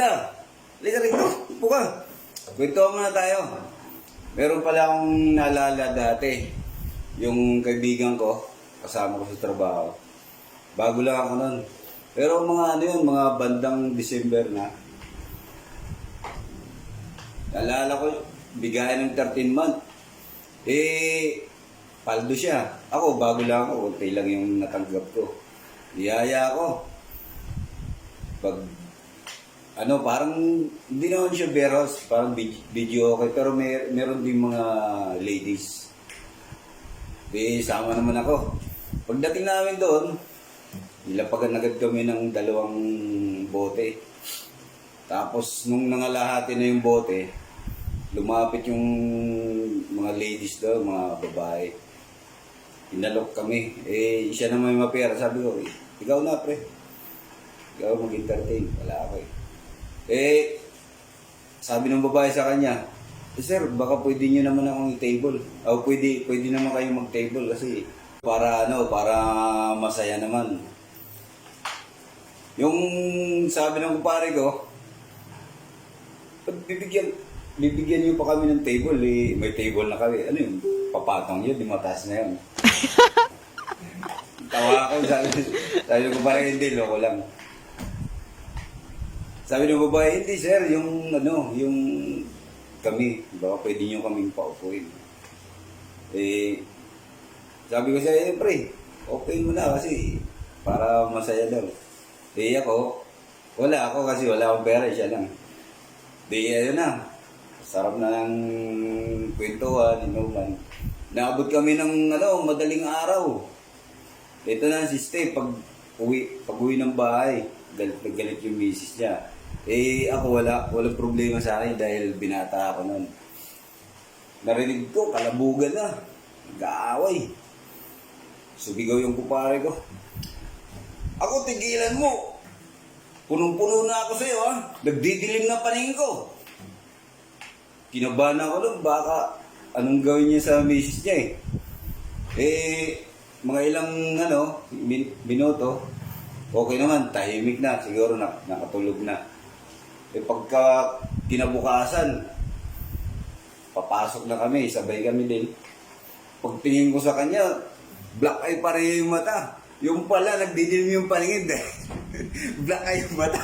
Ganda! Halika rito, upo ka. Kwento muna tayo. Meron pala akong naalala dati. Yung kaibigan ko, kasama ko sa trabaho. Bago lang ako nun. Pero mga ano yun, mga bandang December na. Naalala ko, bigayan ng 13 month. Paldo siya. Ako, bago lang ako. Kunti lang yung natanggap ko. Niyaya ako. Parang hindi naman siya beros, parang video okay, pero meron din mga ladies. Sama naman ako. Pagdating namin doon, nilapagan agad kami ng 2 bote. Tapos nung nangalahati na yung bote, lumapit yung mga ladies doon, mga babae. Inalok kami. Siya naman yung mapera. Sabi ko, ikaw na pre. Ikaw mag-entertain. Wala ako sabi ng babae sa kanya, sir, baka pwede nyo naman akong i-table. O pwede naman kayo mag-table kasi para masaya naman. Yung sabi ng kumpare ko, bibigyan nyo pa kami ng table, may table na kami. Ano yun? Papatong yun, di mataas na yun. Tawa ako, sabi ng kumpare, hindi, loko lang. Sabi ng babae, hindi sir, yung kami, baka pwede nyo kaming paupuin. Sabi ko siya, pre, okay mo na kasi para masaya daw. Ako, wala ako kasi wala akong pera, siya lang. Ayun na, sarap na ng kwentuhan, inuman. Naabot kami ng madaling araw. Ito na si Steve, pag uwi ng bahay, galit yung misis niya. Ako walang problema sa akin dahil binata ako nun. Narinig ko, kalabugan na. Nag-aaway. Subigaw yung kupare ko. Ako, tigilan mo. Punong-puno na ako sa'yo, ha. Nagdidilim na paningin ko. Kinabahan ako nun, baka anong gawin niya sa misis niya mga ilang minuto, okay naman, tahimik na, siguro nakatulog na. Pagka kinabukasan, papasok na kami, sabay kami din. Pagtingin ko sa kanya, black eye pa rin yung mata. Yung pala, nagdidilim yung paningin. Black eye yung mata.